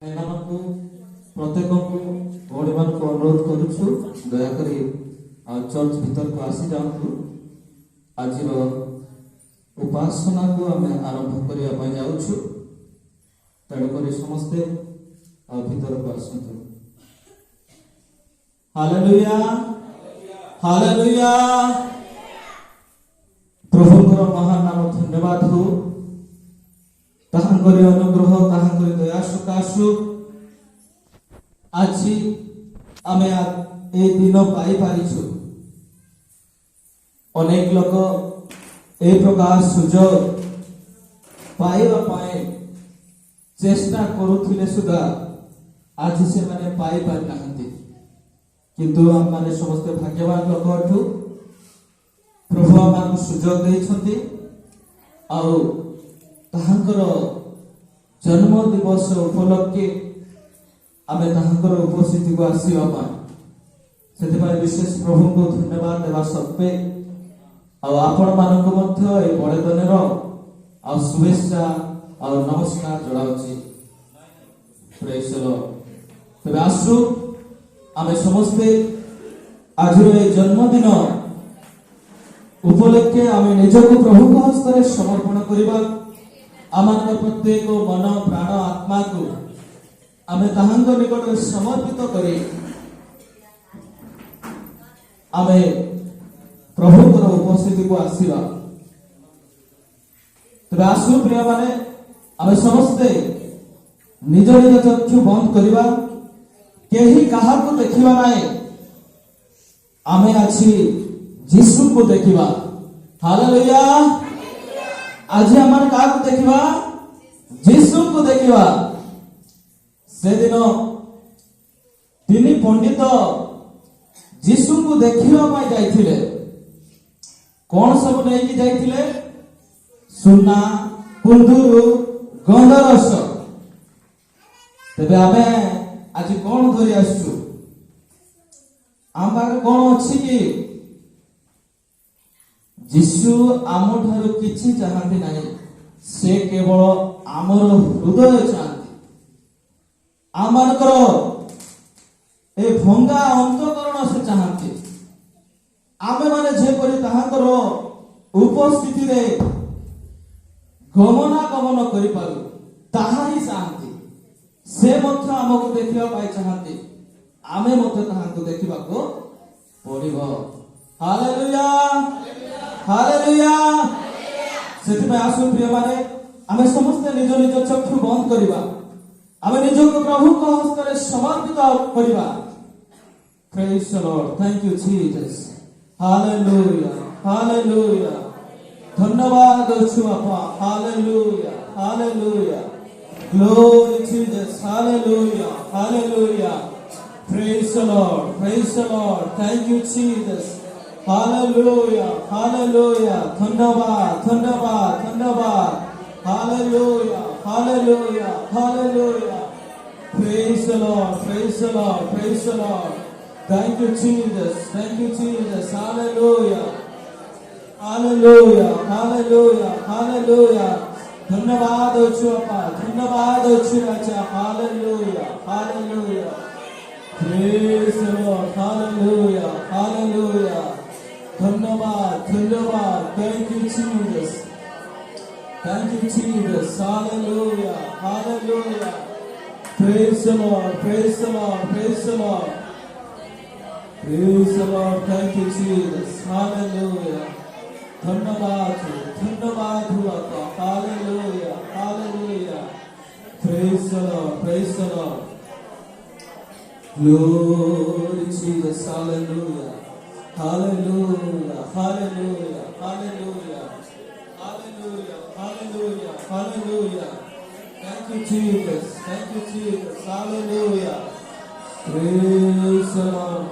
ଏମାନଙ୍କୁ ପ୍ରତ୍ୟେକଙ୍କୁ ଭଉଣୀମାନଙ୍କୁ ଅନୁରୋଧ କରୁଛୁ ଦୟାକରି ଚର୍ଚ୍ଚ ଭିତରକୁ ଆସିଯାଆନ୍ତୁ। ଆଜିର ଉପାସନାକୁ ଆମେ ଆରମ୍ଭ କରିବା ପାଇଁ ଯାଉଛୁ, ତେଣୁକରି ସମସ୍ତେ ଭିତରକୁ ଆସନ୍ତୁ। Hallelujah hallelujah. ପ୍ରଭୁଙ୍କର ମହାନ ନାମ ଧନ୍ୟବାଦ ହଉ। ତାହାଙ୍କର ଅନୁଗ୍ରହ ତାହାଙ୍କର ଦୟା ସକାଶୁ ଆଜି ଆମେ ଏ ଦିନ ପାଇପାରିଛୁ। ଅନେକ ଲୋକ ଏ ପ୍ରକାର ସୁଯୋଗ ପାଇବା ପାଇଁ ଚେଷ୍ଟା କରୁଥିଲେ ସୁଦ୍ଧା ଆଜି ସେମାନେ ପାଇପାରିନାହାନ୍ତି। କିନ୍ତୁ ଆମମାନେ ସମସ୍ତେ ଭାଗ୍ୟବାନ ଲୋକ ଅଟୁ। ପ୍ରଭୁ ଆମମାନଙ୍କୁ ସୁଯୋଗ ଦେଇଛନ୍ତି ଆଉ ତାହାଙ୍କର ଜନ୍ମ ଦିବସ ଉପଲକ୍ଷେ ଆମେ ତାହାଙ୍କର ଉପସ୍ଥିତିକୁ ଆସିବା ପାଇଁ ସେଥିପାଇଁ ବିଶେଷ ପ୍ରଭୁଙ୍କୁ ଧନ୍ୟବାଦ ଦେବା ସତ୍ତ୍ୱେ ଆଉ ଆପଣମାନଙ୍କୁ ମଧ୍ୟ ଏହି ବଡ଼ଦିନର ଆଉ ଶୁଭେଚ୍ଛା ଆଉ ନମସ୍କାର ଜଣାଉଛି। ପ୍ରେଜ୍ ଦ ଲର୍ଡ। ତେବେ ଆସୁ ଆମେ ସମସ୍ତେ ଆଜିର ଏହି ଜନ୍ମଦିନ ଉପଲକ୍ଷେ ଆମେ ନିଜକୁ ପ୍ରଭୁଙ୍କ ହସ୍ତରେ ସମର୍ପଣ କରିବା। ଆମର ପ୍ରତ୍ୟେକ ମନ ପ୍ରାଣ ଆତ୍ମାକୁ ଆମେ ତାହାଙ୍କ ନିକଟରେ ସମର୍ପିତ କରି ଆମେ ପ୍ରଭୁଙ୍କର ଉପସ୍ଥିତିକୁ ଆସିବା। ତେବେ ଆସୁ ପ୍ରିୟମାନେ, ଆମେ ସମସ୍ତେ ନିଜ ନିଜ ଚକ୍ଷୁ ବନ୍ଦ କରିବା। କେହି କାହାକୁ ଦେଖିବା ନାହିଁ, ଆମେ ଆଜି ଯୀଶୁଙ୍କୁ ଦେଖିବା। ହାଲେଲୁୟା। ଆଜି ଆମେ କାହାକୁ ଦେଖିବା? ଯୀଶୁଙ୍କୁ ଦେଖିବା। ସେଦିନ ତିନି ପଣ୍ଡିତ ଯୀଶୁଙ୍କୁ ଦେଖିବା ପାଇଁ ଯାଇଥିଲେ। କଣ ସବୁ ନେଇକି ଯାଇଥିଲେ? ସୁନା, କୁନ୍ଦୁରୁ, ଗନ୍ଧରସ। ତେବେ ଆମେ ଆଜି କଣ ଧରି ଆସିଛୁ? ଆମ ପାଖରେ କଣ ଅଛି କି? ଯୀଶୁ ଆମଠାରୁ କିଛି ଚାହାନ୍ତି ନାହିଁ, ସେ କେବଳ ଆମର ହୃଦୟ ଚାହାନ୍ତି। ଆମମାନଙ୍କର ଏ ଭଙ୍ଗା ଅନ୍ତଃକରଣ ସେ ଚାହାନ୍ତି। ଆମେମାନେ ଯେପରି ତାହାଙ୍କର ଉପସ୍ଥିତିରେ ଗମନାଗମନ କରିପାରୁ ତାହା ହିଁ ଚାହାନ୍ତି। ସେ ମଧ୍ୟ ଆମକୁ ଦେଖିବା ପାଇଁ ଚାହାନ୍ତି, ଆମେ ମଧ୍ୟ ତାହାଙ୍କୁ ଦେଖିବାକୁ ପଡ଼ିବ। Hallelujah hallelujah. ସେଥିପାଇଁ ଆସୁ ପ୍ରିୟମାନେ, ଆମେ ସମସ୍ତେ ନିଜ ନିଜ ଚକ୍ଷୁ ବନ୍ଦ କରିବା। ଆମେ ନିଜକୁ ପ୍ରଭୁଙ୍କ ହସ୍ତରେ ସମର୍ପିତ କରିବା। Praise the Lord. Thank you Jesus. Hallelujah hallelujah. ଧନ୍ୟବାଦ ଦେଉଛୁ ବାପା। Hallelujah hallelujah. Glory Jesus. Hallelujah hallelujah. Praise the Lord praise the Lord. Thank you Jesus. Hallelujah hallelujah. धन्यवाद धन्यवाद धन्यवाद। Hallelujah hallelujah hallelujah. Praise the Lord praise the Lord praise the Lord. Thank you Jesus thank you Jesus. Hallelujah hallelujah hallelujah hallelujah. धन्यवाद देउछु बापा, धन्यवाद देउछु राजा। Hallelujah hallelujah. Praise the Lord. Hallelujah hallelujah. धन्यवाद धन्यवाद। Thank you Jesus thank you Jesus. Hallelujah hallelujah. Praise the Lord praise the Lord praise the Lord praise the Lord. Thank you Jesus. Hallelujah. धन्यवाद धन्यवाद हुआ। Hallelujah hallelujah. Praise the Lord praise the Lord. Glory Jesus. Hallelujah hallelujah hallelujah hallelujah hallelujah hallelujah hallelujah. Thank you Jesus thank you Jesus. Hallelujah. Praise the Lord.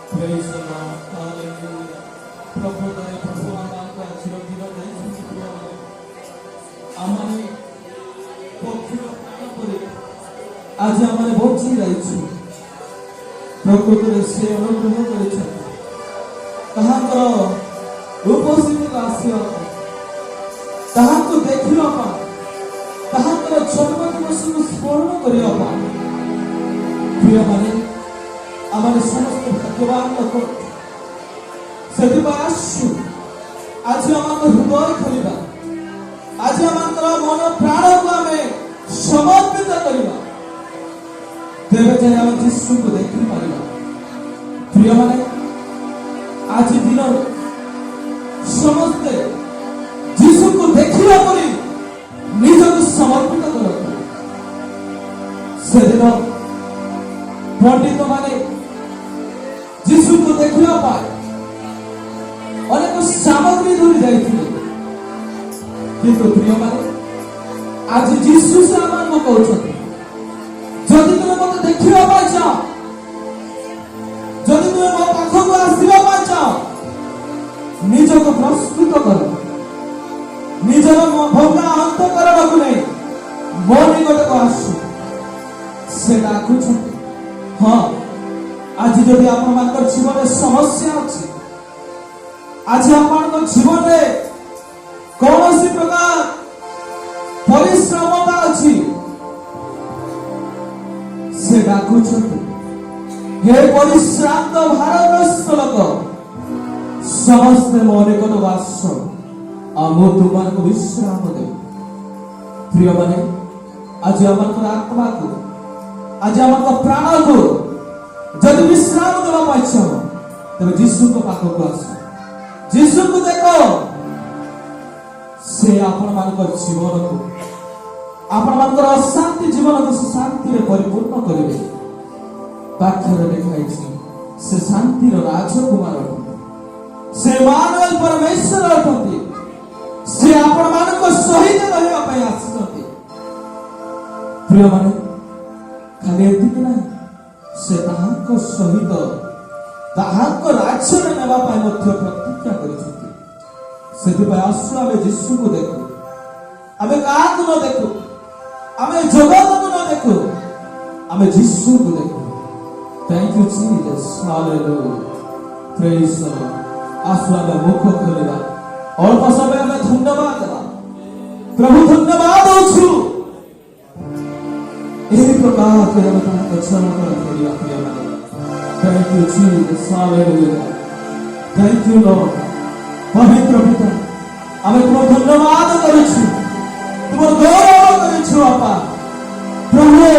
Praise the Lord. Hallelujah. प्रभु दया प्रभु आनंद आशीर्वाद ଦେଇଛନ୍ତି ପ୍ରିୟମାନେ ଆମମାନେ ପକ୍ଷର ପ୍ରାଣ ପରି ଆଜି ଆମମାନେ ବଞ୍ଚି ଯାଇଛୁ ପ୍ରକୃତରେ ସେ ଅନୁଗ୍ରହ କରିଛନ୍ତି ତାହାଙ୍କର ଉପସ୍ଥିତିକୁ ଆସିବା ପାଇଁ ତାହାଙ୍କୁ ଦେଖିବା ପାଇଁ ତାହାଙ୍କର ଜନ୍ମ ଦିବସକୁ ସ୍ମରଣ କରିବା ପାଇଁ ପ୍ରିୟମାନେ ଆମମାନେ ସମସ୍ତେ ଭାଗ୍ୟବାନ ଲୋକ ସେଥିପାଇଁ ଆସୁ ଆଜି ଆମର ହୃଦୟ ଖୋଲିବା ଆଜି ଆମର ମନ ପ୍ରାଣକୁ ଆମେ ସମର୍ପିତ କରିବା ତେବେ ଯାଇ ଆମେ ଯୀଶୁଙ୍କୁ ଦେଖିପାରିବା ପ୍ରିୟମାନେ ଆଜି ଦିନରେ ସମସ୍ତେ ଯୀଶୁଙ୍କୁ ଦେଖିବା ପରି ନିଜକୁ ସମର୍ପିତ କରନ୍ତୁ ସେଦିନ ପଣ୍ଡିତମାନେ ଯୀଶୁଙ୍କୁ ଦେଖିବା ପାଇଁ ଅନେକ ସାମଗ୍ରୀ ଧରି ଯାଇଥିଲେ କିନ୍ତୁ ପ୍ରିୟମାନେ ଆଜି ଯୀଶୁ ସେମାନଙ୍କୁ କହୁଛନ୍ତି ଯଦି ତୁମେ ମୋତେ ଦେଖିବା ପାଇଁ ଚାହ ଯଦି ତୁମେ ମୋ ପାଖକୁ ଆସିବା ପାଇଁ ଚାହ ନିଜକୁ ପ୍ରସ୍ତୁତ କର ନିଜର ଭଙ୍ଗା ଅନ୍ତଃକରଣକୁ ନେଇ ମୋ ନିକଟକୁ ଆସୁ ସେ ଡାକୁଛନ୍ତି ହଁ ଆଜି ଯଦି ଆପଣମାନଙ୍କର ଜୀବନରେ ସମସ୍ୟା ଅଛି ଆଜି ଆପଣଙ୍କ ଜୀବନରେ କୌଣସି ପ୍ରକାର ପରିଶ୍ରମତା ଅଛି ସେ ଡାକୁଛନ୍ତି ହେ ପରିଶ୍ରାନ୍ତ ଭାରଗ୍ରସ୍ତ ଲୋକ ସମସ୍ତେ ମୋ ନିକଟକୁ ଆସ ଆଉ ମୁଁ ତୁମମାନଙ୍କୁ ବିଶ୍ରାମ ଦେବି ପ୍ରିୟମାନେ ଆଜି ଆମଙ୍କର ଆତ୍ମାକୁ ଆଜି ଆମର ପ୍ରାଣକୁ ଯଦି ବିଶ୍ରାମ ଦେବା ପାଇଁ ଚାହ ତେବେ ଯୀଶୁଙ୍କ ପାଖକୁ ଆସ ଯୀଶୁଙ୍କୁ ଦେଖ ସେ ଆପଣମାନଙ୍କ ଜୀବନକୁ ଆପଣମାନଙ୍କର ଅଶାନ୍ତି ଜୀବନକୁ ଶାନ୍ତିରେ ପରିପୂର୍ଣ୍ଣ କରିବେ ପାଖରେ ଲେଖାଯାଇଛି ସେ ଶାନ୍ତିର ରାଜକୁମାର ଅଟନ୍ତି ସେ ମାନୁଏଲ ପରମେଶ୍ୱର ଅଟନ୍ତି ସେ ଆପଣମାନଙ୍କ ସହିତ ରହିବା ପାଇଁ ଆସିଛନ୍ତି ପ୍ରିୟମାନେ ଖାଲି ଏତିକି ନାହିଁ ସେ ତାହାଙ୍କ ସହିତ ତାହାଙ୍କ ରାଜ୍ୟରେ ନେବା ପାଇଁ ମଧ୍ୟ ପ୍ରତିଜ୍ଞା କରିଛନ୍ତି ସେଥିପାଇଁ ଆସୁ ଆମେ ଯୀଶୁଙ୍କୁ ଦେଖୁ ଆମେ କାହାକୁ ନ ଦେଖୁ ଆମେ ଜଗତକୁ ନ ଦେଖୁ ଆମେ ଯୀଶୁଙ୍କୁ ଦେଖୁ Thank you Jesus. Hallelujah. Praise the Lord. ଆସୁ ଆମେ ମୁଖ ଖୋଲିବା ଅଳ୍ପ ସମୟ ଆମେ ଧନ୍ୟବାଦ ଦେବା ପ୍ରଭୁ ଧନ୍ୟବାଦ ଦଉଛୁ ଏହି ପ୍ରକାର ଆମେ ତାହାଙ୍କ ଚରଣରେ ଫେରିବା ପ୍ରିୟମାନେ Thank you Jesus. Hallelujah. Thank you Lord. ପବିତ୍ର ପିତା ଆମେ ତୁମ ଧନ୍ୟବାଦ କରୁଛୁ ତୁମ ଗୌରବ କରୁଛୁ ବାପା ପ୍ରଭୁ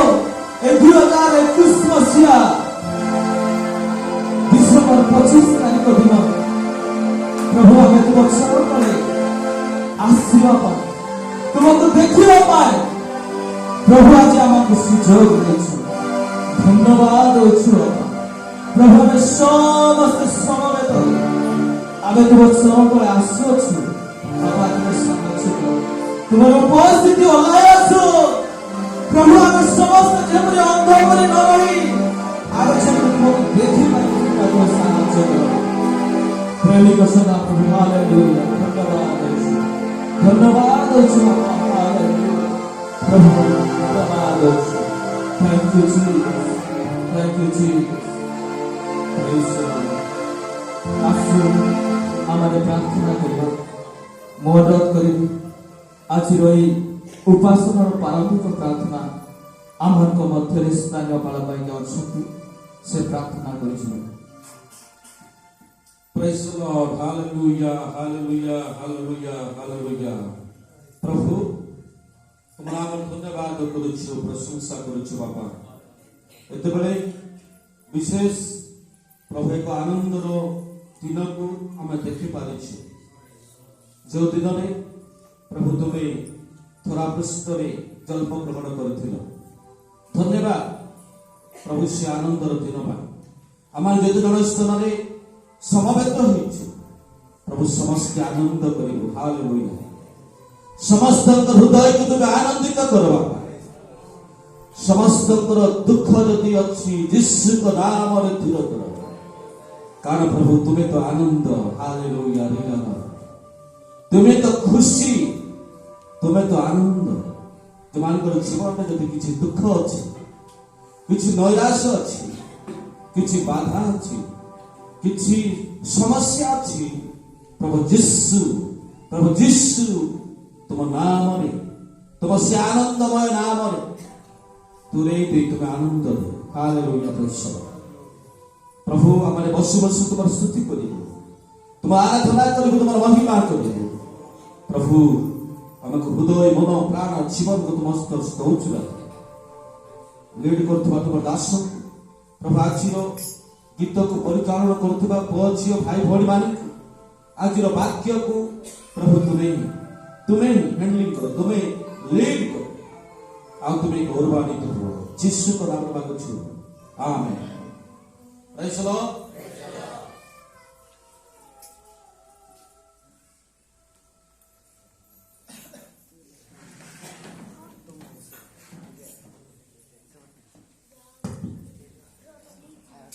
ଏ 2021 ମସିହା डिसेम्बर 25 तारिख दिन प्रभु आमे तुम चरणरे आसीबा पाए तुमको देखिबा पाए प्रभु आज आमको सुयोग देछु धन्यवाद देछु प्रभु आमे समस्त समवेत आमे तुम चरणरे आसुछु बाबा तुम समझु तुम उपस्थिति ओलायछु प्रभु आमे समस्त जेमरे अंधकारे न रही आमे जेमरे तुमको देखि पाए प्रेमिक सदा प्रभु हालेलुया धन्यवाद प्रभु धन्यवाद thank you Jesus praise the Lord आसु हमारे प्रार्थना करिबा मदद करिबी आज रही उपासनार प्रारंभिक प्रार्थना आमको मध्य स्थानीय पाला पाई अछंती से प्रार्थना करिछु Praise the Lord. Hallelujah, hallelujah, hallelujah, hallelujah. प्रभु तुम नाम धन्यवाद करुछु प्रशंसा करुछु बापा एते बेले विशेष प्रभु एक आनंदर दिन को आम देखि पारिछु जो दिन में प्रभु तुमे थोड़ा पृष्ठ में जन्म ग्रहण करथिल धन्यवाद प्रभु से आनंदर दिन पा आम जेते जन स्थान में समवेत होइछु प्रभु समस्त आनंद करिबो हालेलुया समस्त हृदय को तुम आनंदित करो समस्त दुख जदि अच्छी यीशु को नाम रे दूर करो कारण प्रभु तुम्हें तो आनंद, हालेलुया हृदय, तुम्हें तो खुशी, तुम्हें तो आनंद। जो मानकर जीवन में जब किसी दुख अच्छी, किसी नैराश अच्छी, किसी बाधा अच्छी, किसी समस्या अच्छी, प्रभु जीशु तुम नाम रे, तुम से आनंदमय नाम रे तुरे दे तुम्हें आनंद दे। हालेलुया प्रभु आमे बसु बसु तुम स्तुति करिबो, तुम आराधना करिबो, तुम महिमा करिबो। प्रभु आमको हृदय मन प्राण जीवन को तुम हस्त दौचु लीड करथबा तुम दास प्रभु आज गीत को परिचालन करथबा पुओ झियो भाई भौणी मान आज वाक्य को प्रभु तुम्हें हैंडलिंग करो, तुम्हें लीड करो, आ तुम्हें गौरवान्वित हो जीसु को नाम मांगु छु, amen. Praise the Lord.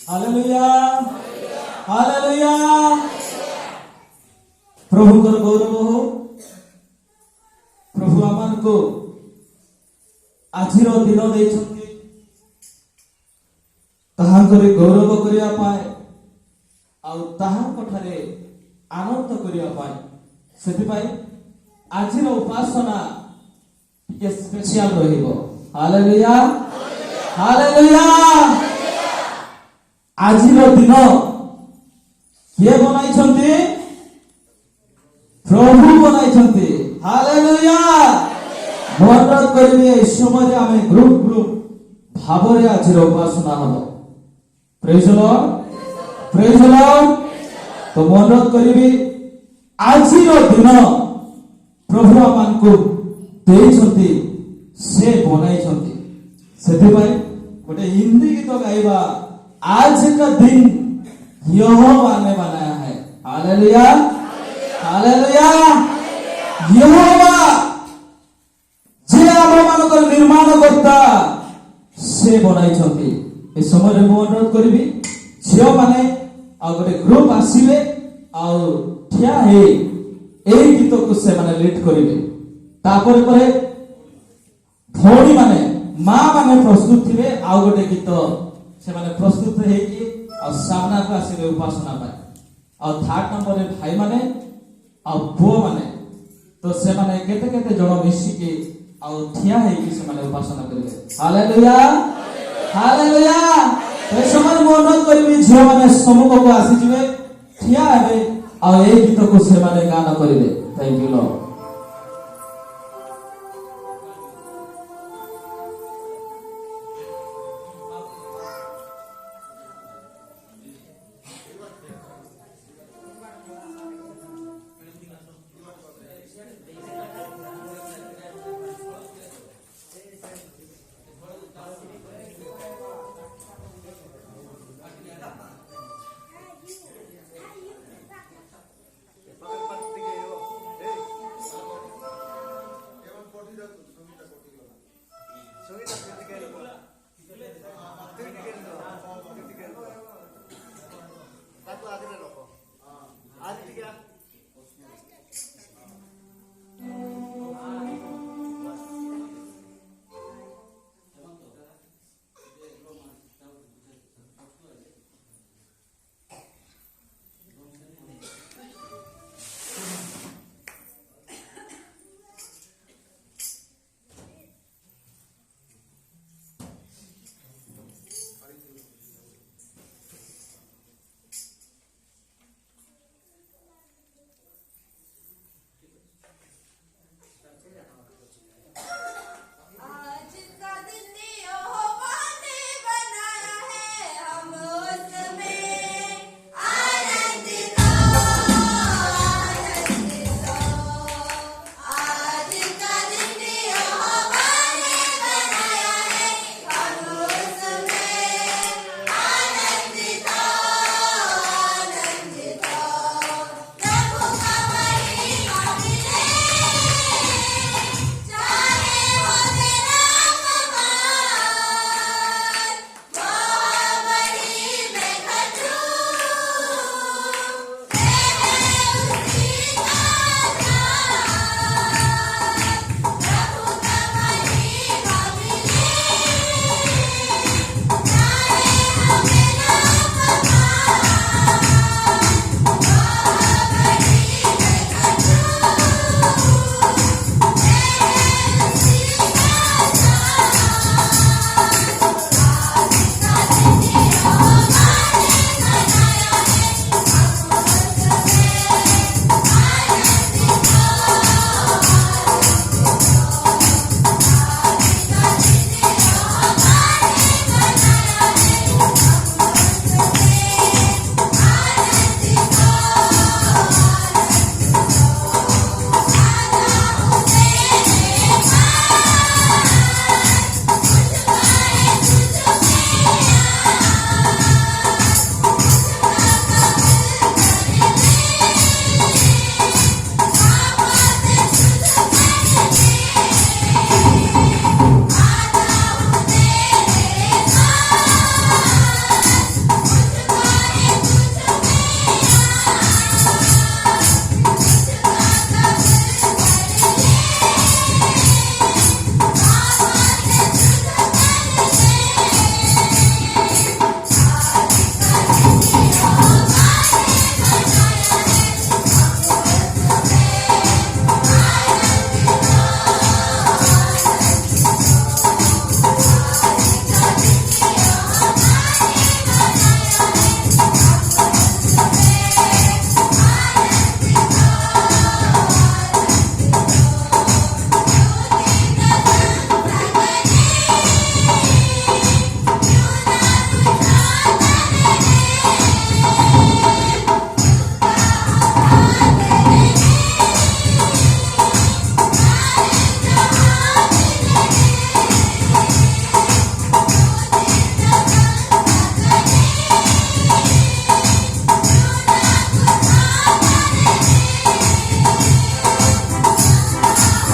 Hallelujah hallelujah. प्रभु को गौरव हो। प्रभु आमान को आजिर दिन देइछन्ति ताहांकरे गौरव करिया पाए आ ताहांक ठारे आनंद करिया पाए। सेति पाए आजिर उपासना के स्पेशल रहिबो। Hallelujah hallelujah. आजिर दिन किए बनाइछन्ति? प्रभु बनाइछन्ति। हालेलुया। अनुरोध करिबे ए समय आमे ग्रुप भावरे आजिर उपासना हबो। Praise the Lord praise the Lord. तो अनुरोध करिबे आजिर दिन प्रभु आमानकु देइछन्ति, से बनाइछन्ति। सेति पय गोटे हिंदी गीत गाइबा, आज का दिन यहोवा ने बनाया है। Hallelujah hallelujah. यहोवा जे आममानकर निर्माण करता से बनाइछन्ति। ए समय मु अनुरोध करिबी झियो माने आ गोटे ग्रुप आसीबे आ ठिया हे एई गीत को से माने लीड करिबे। तापर परे भौणी माने मां माने प्रस्तुत थिबे आ गोटे गीत से माने प्रस्तुत हेकी आ सामना को आसीबे उपासना पाए। आ थर्ड नंबर रे भाई माने आ पुओ माने तो से माने केते केते जण मिसी के आ ठिया हेकी से माने उपासना करिवे। Hallelujah hallelujah. ए समय मु अनुरोध करिबी झियो माने सम्मुख को आसी जिवे, ठिया हेबे आ ए गीत को से माने गान करिवे। Thank you Lord.